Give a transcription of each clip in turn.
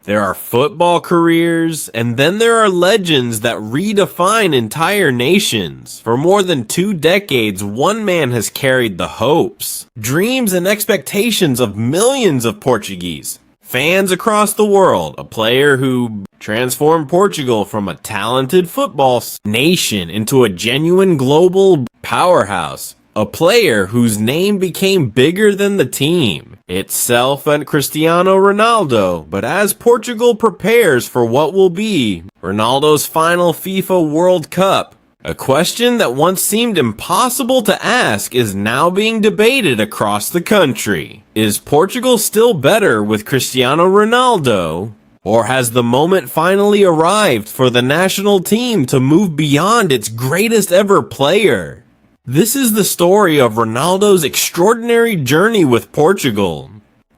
There are football careers, and then there are legends that redefine entire nations. For more than 2 decades, one man has carried the hopes, dreams, and expectations of millions of Portuguese fans across the world. A player who transformed Portugal from a talented football nation into a genuine global powerhouse. A player whose name became bigger than the team itself and Cristiano Ronaldo. But as Portugal prepares for what will be Ronaldo's final FIFA World Cup, a question that once seemed impossible to ask is now being debated across the country. Is Portugal still better with Cristiano Ronaldo? Or has the moment finally arrived for the national team to move beyond its greatest ever player? This is the story of Ronaldo's extraordinary journey with Portugal,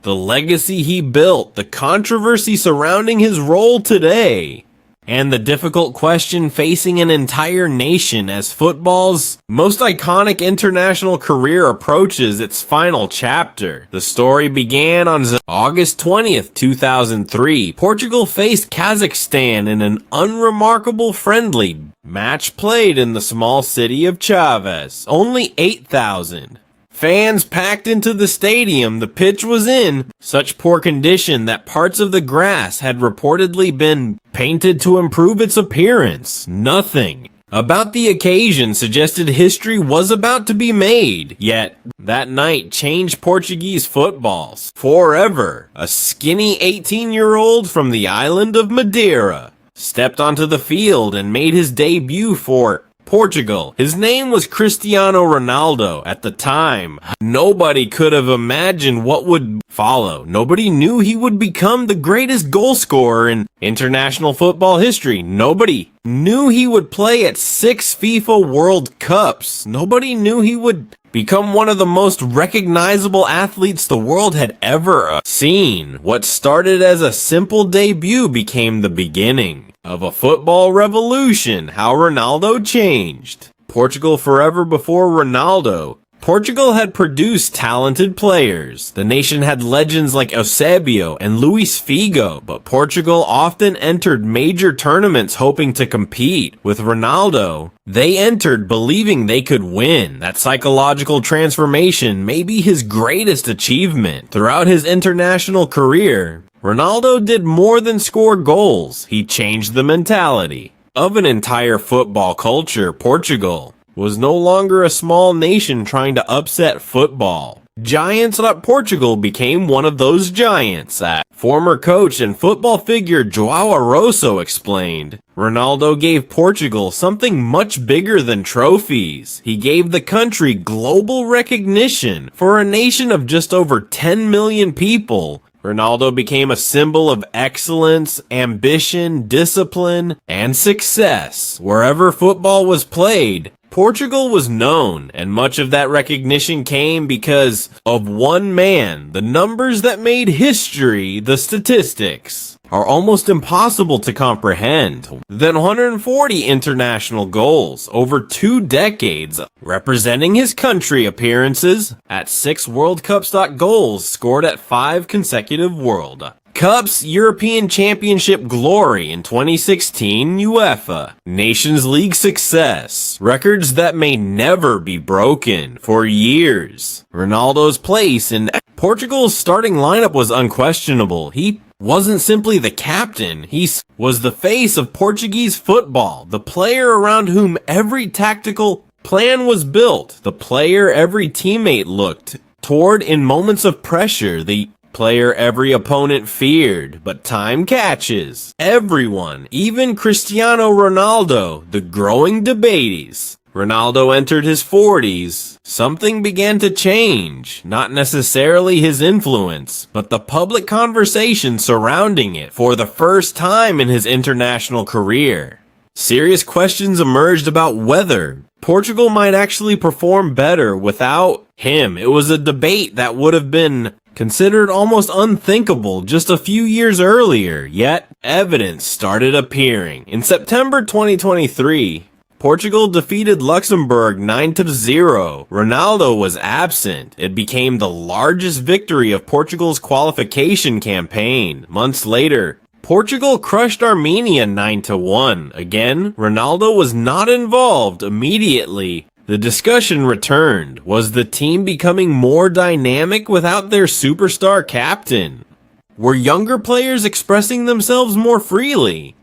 the legacy he built, the controversy surrounding his role today, and the difficult question facing an entire nation as football's most iconic international career approaches its final chapter. The story began on August 20th, 2003. Portugal faced Kazakhstan in an unremarkable friendly match played in the small city of Chaves. Only 8,000 fans packed into the stadium. The pitch was in such poor condition that parts of the grass had reportedly been painted to improve its appearance. Nothing about the occasion suggested history was about to be made, yet that night changed Portuguese football forever. A skinny 18-year-old from the island of Madeira stepped onto the field and made his debut for Portugal. His name was Cristiano Ronaldo. At the time, nobody could have imagined what would follow. Nobody knew he would become the greatest goal scorer in international football history. Nobody knew he would play at 6 FIFA World Cups. Nobody knew he would become one of the most recognizable athletes the world had ever seen. What started as a simple debut became the beginning of a football revolution. How Ronaldo changed Portugal forever. Before Ronaldo, Portugal had produced talented players. The nation had legends like Eusebio and Luis Figo, but Portugal often entered major tournaments hoping to compete. With Ronaldo, they entered believing they could win. That psychological transformation may be his greatest achievement. Throughout his international career, Ronaldo did more than score goals. He changed the mentality of an entire football culture. Portugal was no longer a small nation trying to upset football. Giants like Portugal became one of those giants. Former coach and football figure João Arroso explained, Ronaldo gave Portugal something much bigger than trophies. He gave the country global recognition. For a nation of just over 10 million people, Ronaldo became a symbol of excellence, ambition, discipline, and success. Wherever football was played, Portugal was known, and much of that recognition came because of one man. The numbers that made history, the statistics, are almost impossible to comprehend. Then 140 international goals over 2 decades, representing his country, appearances at 6 World Cups. Goals scored at 5 consecutive World Cups, European Championship glory in 2016, UEFA Nations League success, records that may never be broken. For years, Ronaldo's place in Portugal's starting lineup was unquestionable. He wasn't simply the captain, he was the face of Portuguese football, the player around whom every tactical plan was built, the player every teammate looked toward in moments of pressure, the player every opponent feared. But time catches everyone, even Cristiano Ronaldo. The growing debates. Ronaldo entered his 40s. Something began to change. Not necessarily his influence, but the public conversation surrounding it. For the first time in his international career, serious questions emerged about whether Portugal might actually perform better without him. It was a debate that would have been considered almost unthinkable just a few years earlier, yet evidence started appearing. In September 2023, Portugal defeated Luxembourg 9-0. Ronaldo was absent. It became the largest victory of Portugal's qualification campaign. Months later, Portugal crushed Armenia 9-1. Again, Ronaldo was not involved immediately. The discussion returned. Was the team becoming more dynamic without their superstar captain? Were younger players expressing themselves more freely?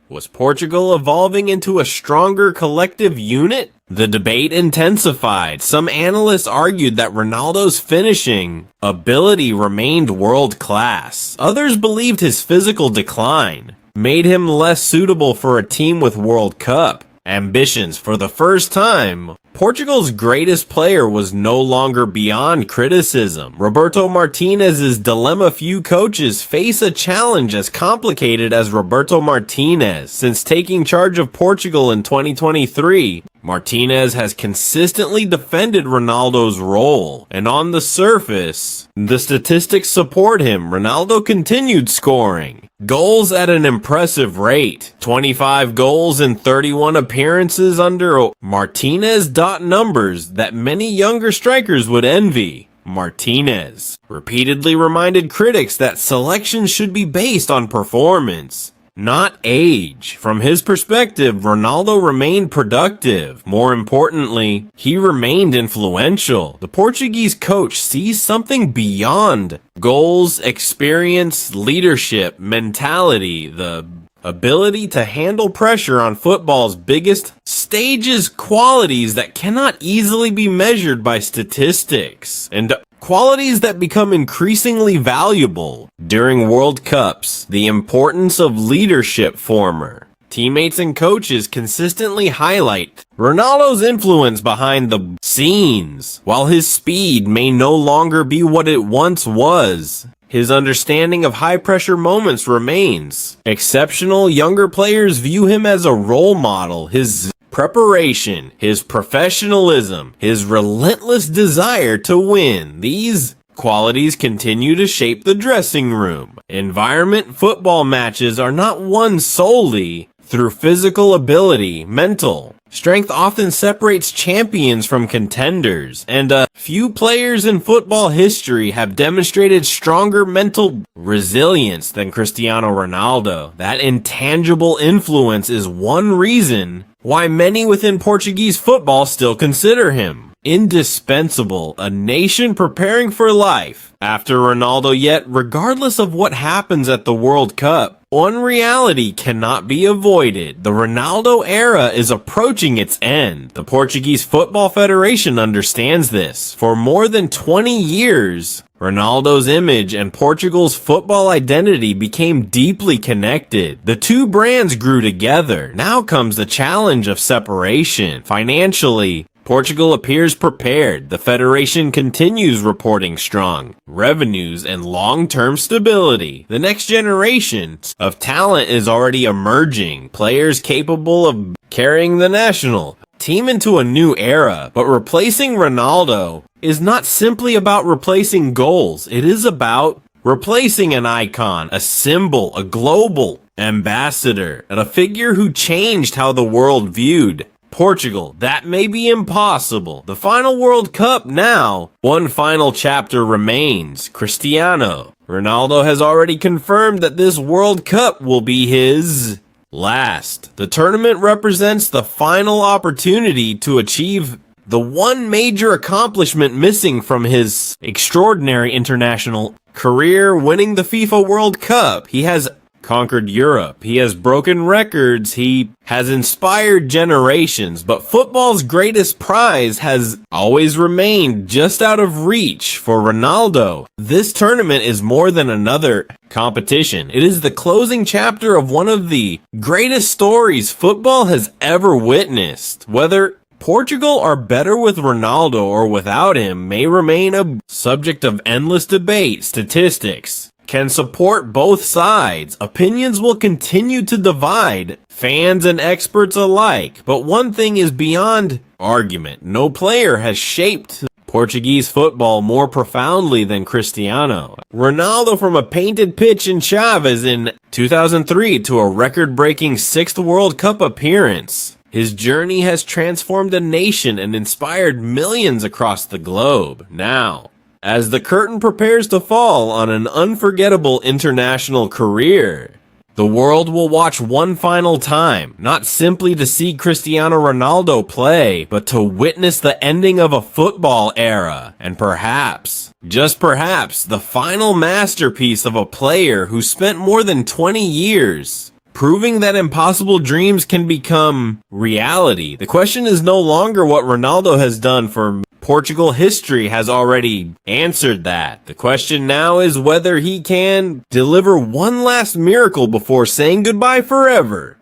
Was Portugal evolving into a stronger collective unit? The debate intensified. Some analysts argued that Ronaldo's finishing ability remained world-class. Others believed his physical decline made him less suitable for a team with World Cup ambitions. For the first time, Portugal's greatest player was no longer beyond criticism. Roberto Martinez's dilemma. Few coaches face a challenge as complicated as Roberto Martinez. Since taking charge of Portugal in 2023, Martinez has consistently defended Ronaldo's role, and on the surface, the statistics support him. Ronaldo continued scoring goals at an impressive rate. 25 goals in 31 appearances under Martinez. Numbers that many younger strikers would envy. Martinez repeatedly reminded critics that selection should be based on performance, not age. From his perspective, Ronaldo remained productive. More importantly, he remained influential. The Portuguese coach sees something beyond goals, experience, leadership, mentality, the ability to handle pressure on football's biggest stages, qualities that cannot easily be measured by statistics, and qualities that become increasingly valuable during World Cups. The importance of leadership. Former teammates and coaches consistently highlight Ronaldo's influence behind the scenes. While his speed may no longer be what it once was, his understanding of high-pressure moments remains exceptional. Younger players view him as a role model. His preparation, his professionalism, his relentless desire to win. These qualities continue to shape the dressing room environment. Football matches are not won solely through physical ability. Mental strength often separates champions from contenders, and few players in football history have demonstrated stronger mental resilience than Cristiano Ronaldo. That intangible influence is one reason why many within Portuguese football still consider him indispensable. A nation preparing for life after Ronaldo. Yet, regardless of what happens at the World Cup, one reality cannot be avoided. The Ronaldo era is approaching its end. The Portuguese Football Federation understands this. For more than 20 years, Ronaldo's image and Portugal's football identity became deeply connected. The two brands grew together. Now comes the challenge of separation. Financially, Portugal appears prepared. The Federation continues reporting strong revenues and long-term stability. The next generation of talent is already emerging, players capable of carrying the national team into a new era. But replacing Ronaldo is not simply about replacing goals. It is about replacing an icon, a symbol, a global ambassador, and a figure who changed how the world viewed Portugal. That may be impossible. The final World Cup now. One final chapter remains. Cristiano Ronaldo has already confirmed that this World Cup will be his last. The tournament represents the final opportunity to achieve the one major accomplishment missing from his extraordinary international career, winning the FIFA World Cup. He has conquered Europe. He has broken records. He has inspired generations. But football's greatest prize has always remained just out of reach for Ronaldo. This tournament is more than another competition. It is the closing chapter of one of the greatest stories football has ever witnessed. Whether Portugal are better with Ronaldo or without him may remain a subject of endless debate. Statistics can support both sides. Opinions will continue to divide fans and experts alike. But one thing is beyond argument. No player has shaped Portuguese football more profoundly than Cristiano Ronaldo. From a painted pitch in Chaves in 2003 to a record-breaking 6th World Cup appearance, his journey has transformed a nation and inspired millions across the globe. Now, as the curtain prepares to fall on an unforgettable international career, The world will watch one final time, not simply to see Cristiano Ronaldo play, but to witness the ending of a football era, and perhaps, just perhaps, the final masterpiece of a player who spent more than 20 years proving that impossible dreams can become reality. The question is no longer what Ronaldo has done for Portugal. History has already answered that. The question now is whether he can deliver one last miracle before saying goodbye forever.